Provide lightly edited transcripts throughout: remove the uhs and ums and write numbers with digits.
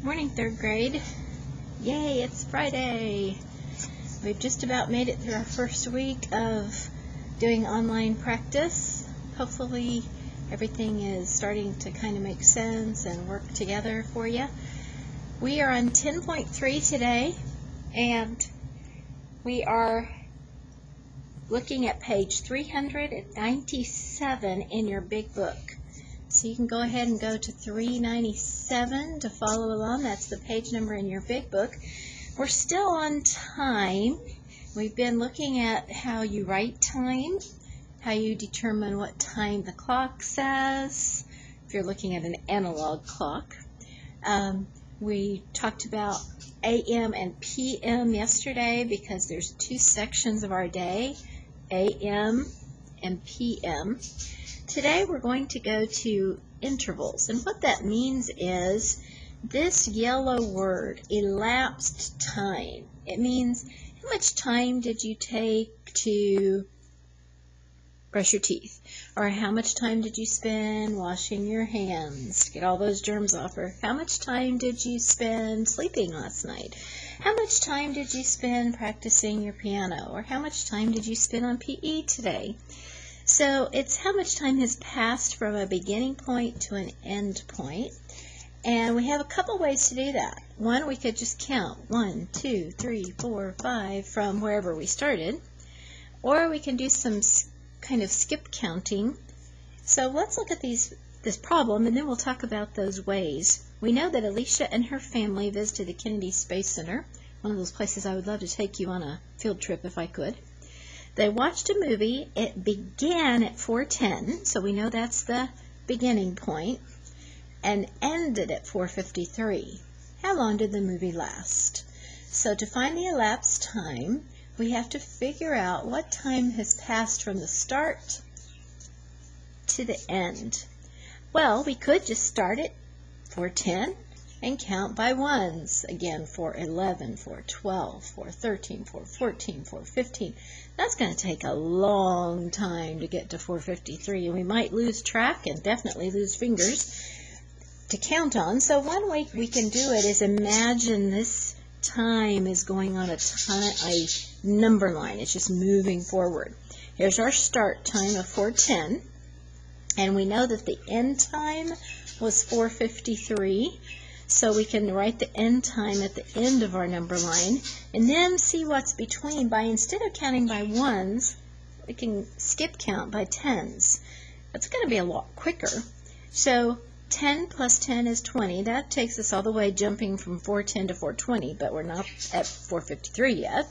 Morning, third grade. Yay, it's Friday. We've just about made it through our first week of doing online practice. Hopefully everything is starting to kind of make sense and work together for you. We are on 10.3 today, and we are looking at page 397 in your big book. So you can go ahead and go to 397 to follow along. That's the page number in your big book. We're still on time. We've been looking at how you write time, how you determine what time the clock says, if you're looking at an analog clock. We talked about AM and PM yesterday because there's two sections of our day, AM and PM. Today we're going to go to intervals, and what that means is this yellow word, elapsed time. It means how much time did you take to brush your teeth, or how much time did you spend washing your hands, get all those germs off, or how much time did you spend sleeping last night, how much time did you spend practicing your piano, or how much time did you spend on PE today. So it's how much time has passed from a beginning point to an end point. And we have a couple ways to do that. One, we could just count 1, 2, 3, 4, 5 from wherever we started. Or we can do some kind of skip counting. So let's look at this problem, and then we'll talk about those ways. We know that Alicia and her family visited the Kennedy Space Center, one of those places I would love to take you on a field trip if I could. They watched a movie. It began at 4:10, so we know that's the beginning point, and ended at 4:53. How long did the movie last? So to find the elapsed time, we have to figure out what time has passed from the start to the end. Well, we could just start at 4:10 and count by ones. Again, 4:11, 4:12, 4:13, 4:14, 4:15. That's going to take a long time to get to 4:53, and we might lose track and definitely lose fingers to count on. So one way we can do it is imagine this time is going on a number line. It's just moving forward. Here's our start time of 4:10, and we know that the end time was 4:53. So we can write the end time at the end of our number line, and then see what's between. By instead of counting by ones, we can skip count by tens. That's going to be a lot quicker. So 10 plus 10 is 20. That takes us all the way jumping from 4:10 to 4:20, but we're not at 4:53 yet.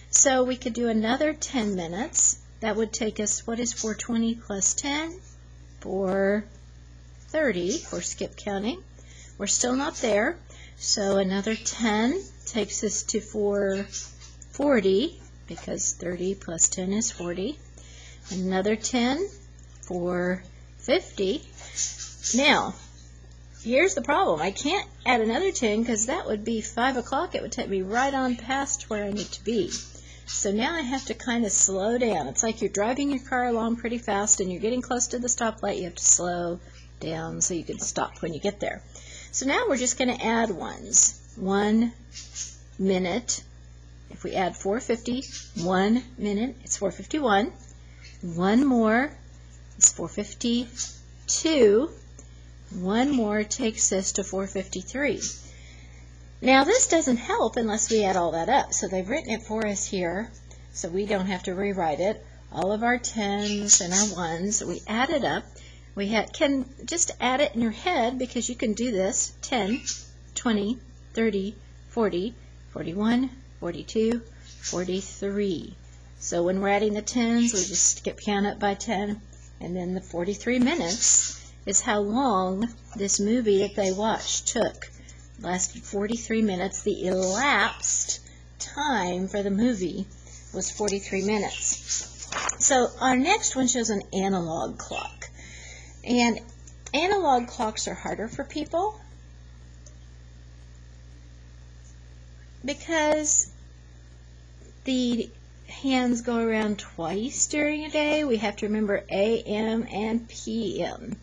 So we could do another 10 minutes. That would take us, what is 4:20 plus 10? 4:30 for skip counting. We're still not there, so another 10 takes us to 4:40, because 30 plus 10 is 40. Another 10, 4:50. Now, here's the problem. I can't add another 10 because that would be 5 o'clock. It would take me right on past where I need to be. So now I have to kind of slow down. It's like you're driving your car along pretty fast and you're getting close to the stoplight. You have to slow down so you can stop when you get there. So now we're just going to add ones. 1 minute. If we add 4:50, 1 minute, it's 4:51. One more, it's 4:52. One more takes us to 4:53. Now this doesn't help unless we add all that up. So they've written it for us here, so we don't have to rewrite it. All of our tens and our ones, we add it up. We can just add it in your head, because you can do this. 10, 20, 30, 40, 41, 42, 43. So when we're adding the tens, we just skip count up by 10, and then the 43 minutes is how long this movie that they watched took. It lasted 43 minutes. The elapsed time for the movie was 43 minutes. So our next one shows an analog clock. And analog clocks are harder for people because the hands go around twice during a day. We have to remember AM and PM.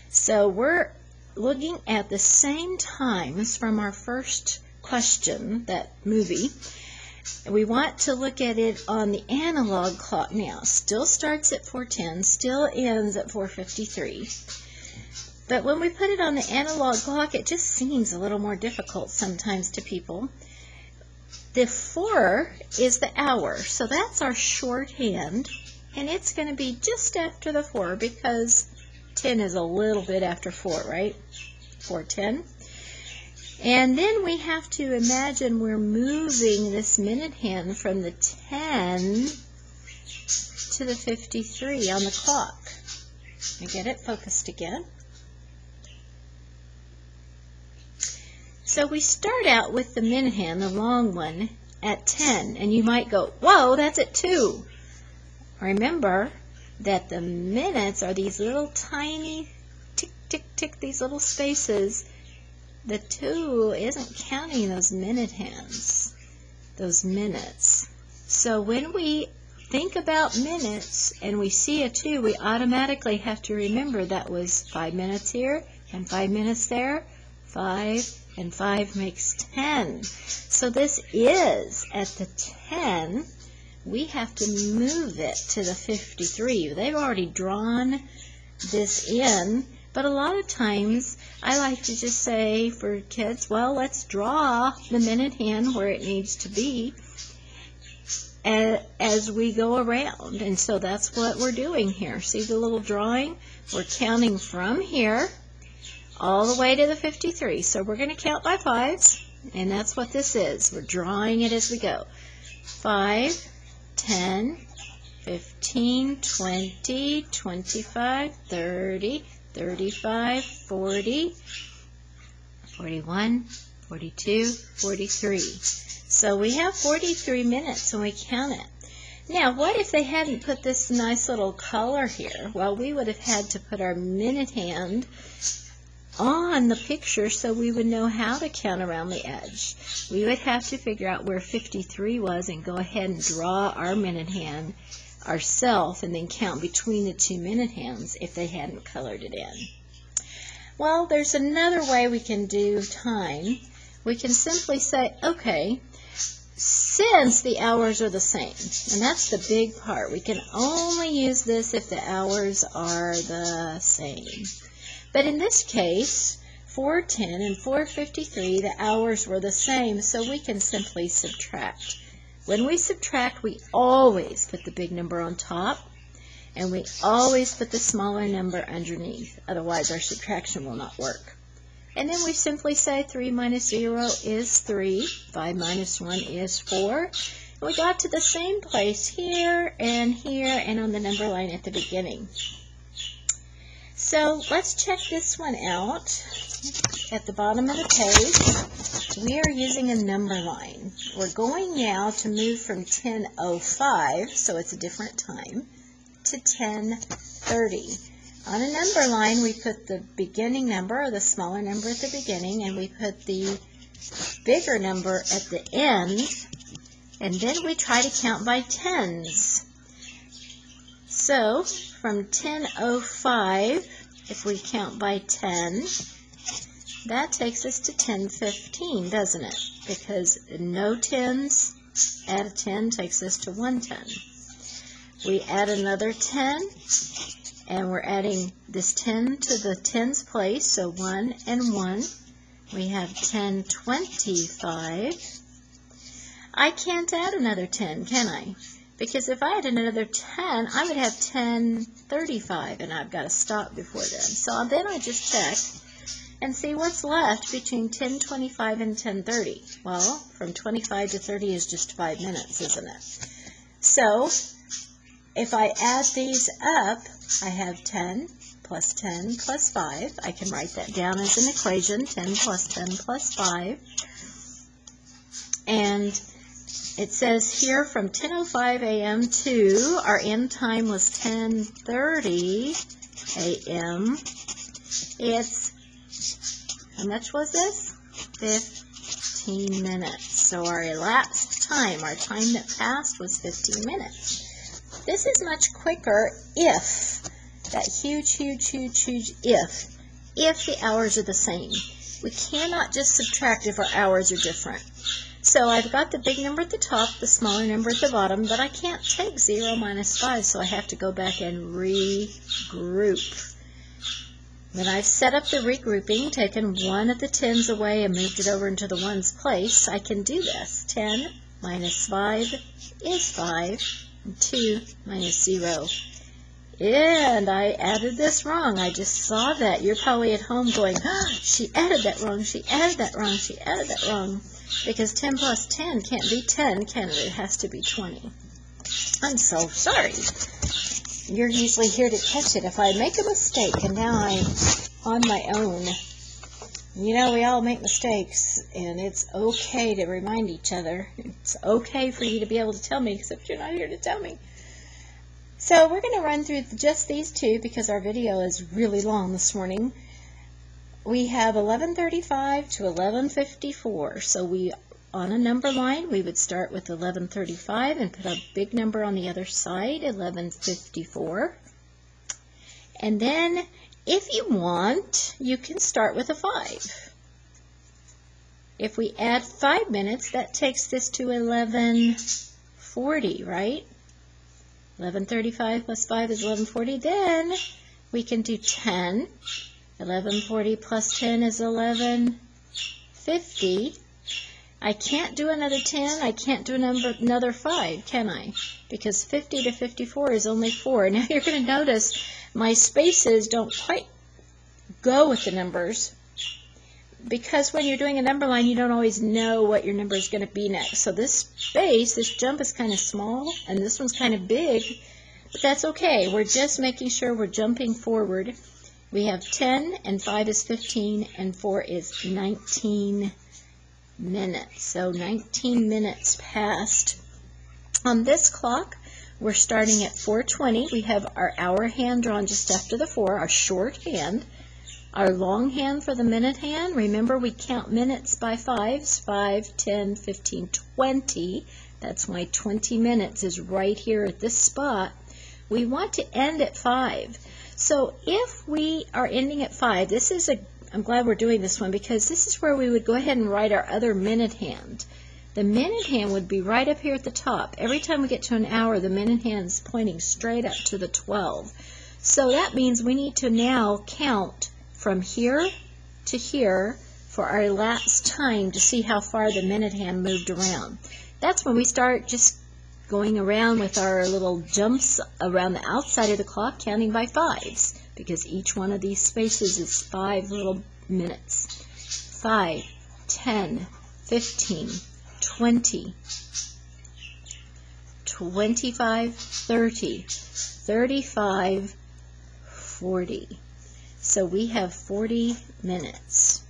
So we're looking at the same times from our first question, that movie. We want to look at it on the analog clock now. Still starts at 4:10, still ends at 4:53. But when we put it on the analog clock, it just seems a little more difficult sometimes to people. The 4 is the hour, so that's our shorthand, and it's going to be just after the 4 because 10 is a little bit after 4, right? 4:10. And then we have to imagine we're moving this minute hand from the 10 to the 53 on the clock. You get it focused again? So we start out with the minute hand, the long one, at 10. And you might go, whoa, that's at 2. Remember that the minutes are these little tiny tick, tick, tick, these little spaces. The 2 isn't counting those minute hands, those minutes. So when we think about minutes and we see a 2, we automatically have to remember that was 5 minutes here and 5 minutes there. 5 and 5 makes 10. So this is at the 10. We have to move it to the 53. They've already drawn this in. But a lot of times, I like to just say for kids, well, let's draw the minute hand where it needs to be as we go around. And so that's what we're doing here. See the little drawing? We're counting from here all the way to the 53. So we're going to count by 5s, and that's what this is. We're drawing it as we go. 5, 10, 15, 20, 25, 30, 35, 40, 41, 42, 43. So we have 43 minutes and we count it. Now, what if they hadn't put this nice little color here? Well, we would have had to put our minute hand on the picture so we would know how to count around the edge. We would have to figure out where 53 was and go ahead and draw our minute hand ourselves and then count between the 2 minute hands if they hadn't colored it in. Well, there's another way we can do time. We can simply say, okay, since the hours are the same, and that's the big part, we can only use this if the hours are the same. But in this case, 4:10 and 4:53, the hours were the same, so we can simply subtract. When we subtract, we always put the big number on top, and we always put the smaller number underneath. Otherwise, our subtraction will not work. And then we simply say 3 minus 0 is 3, 5 minus 1 is 4. And we got to the same place here, and on the number line at the beginning. So let's check this one out. At the bottom of the page, we are using a number line. We're going now to move from 10:05, so it's a different time, to 10:30. On a number line, we put the beginning number, or the smaller number at the beginning, and we put the bigger number at the end, and then we try to count by tens. So, from 10:05, if we count by 10, that takes us to 10:15, doesn't it? Because no tens, add a 10 takes us to 110. We add another 10, and we're adding this 10 to the tens place, so 1 and 1. We have 10:25. I can't add another 10, can I? Because if I had another 10, I would have 10:35, and I've got to stop before then. So then I just check and see what's left between 10:25 and 10:30. Well, from 25 to 30 is just 5 minutes, isn't it? So if I add these up, I have 10 plus 10 plus 5. I can write that down as an equation, 10 plus 10 plus 5. And it says here from 10:05 a.m. to our end time was 10:30 a.m. It's, how much was this? 15 minutes. So our elapsed time, our time that passed was 15 minutes. This is much quicker if, that huge, huge, huge, huge if, if the hours are the same. We cannot just subtract if our hours are different. So I've got the big number at the top, the smaller number at the bottom, but I can't take 0 minus 5, so I have to go back and regroup. When I've set up the regrouping, taken one of the 10s away and moved it over into the 1's place, I can do this. 10 minus 5 is 5, and 2 minus 0. And I added this wrong. I just saw that. You're probably at home going, oh, she added that wrong, she added that wrong, she added that wrong. Because 10 plus 10 can't be 10, can it? It has to be 20. I'm so sorry. You're usually here to catch it if I make a mistake, and now I'm on my own. You know, we all make mistakes, and it's okay to remind each other. It's okay for you to be able to tell me, except you're not here to tell me. So we're going to run through just these two because our video is really long this morning. We have 11:35 to 11:54. So we, on a number line, we would start with 11:35 and put a big number on the other side, 11:54. And then, if you want, you can start with a 5. If we add 5 minutes, that takes this to 11:40, right? 11:35 plus 5 is 11:40. Then we can do 10. 11:40 plus 10 is 11:50. I can't do another 10. I can't do another 5, can I? Because 50 to 54 is only 4. Now you're going to notice my spaces don't quite go with the numbers, because when you're doing a number line, you don't always know what your number is going to be next. So this space, this jump is kind of small, and this one's kind of big, but that's okay. We're just making sure we're jumping forward. We have 10, and 5 is 15, and 4 is 19 minutes. So 19 minutes passed. On this clock, we're starting at 4:20. We have our hour hand drawn just after the 4, our short hand. Our long hand for the minute hand, remember we count minutes by 5s, 5, 10, 15, 20. That's why 20 minutes is right here at this spot. We want to end at 5. So if we are ending at 5, I'm glad we're doing this one because this is where we would go ahead and write our other minute hand. The minute hand would be right up here at the top. Every time we get to an hour, the minute hand is pointing straight up to the 12. So that means we need to now count from here to here for our last time to see how far the minute hand moved around. That's when we start just going around with our little jumps around the outside of the clock, counting by 5s, because each one of these spaces is 5 little minutes. 5, 10, 15, 20, 25, 30, 35, 40. So we have 40 minutes.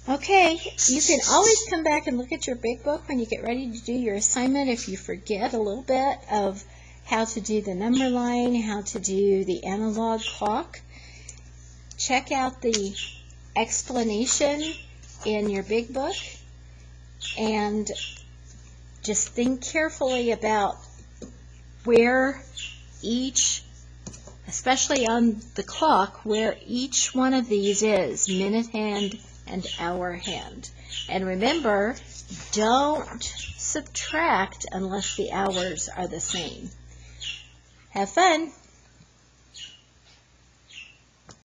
Okay, you can always come back and look at your big book when you get ready to do your assignment if you forget a little bit of how to do the number line, how to do the analog clock. Check out the explanation in your big book and just think carefully about where each, especially on the clock, where each one of these is, minute hand and hour hand. And remember, don't subtract unless the hours are the same. Have fun!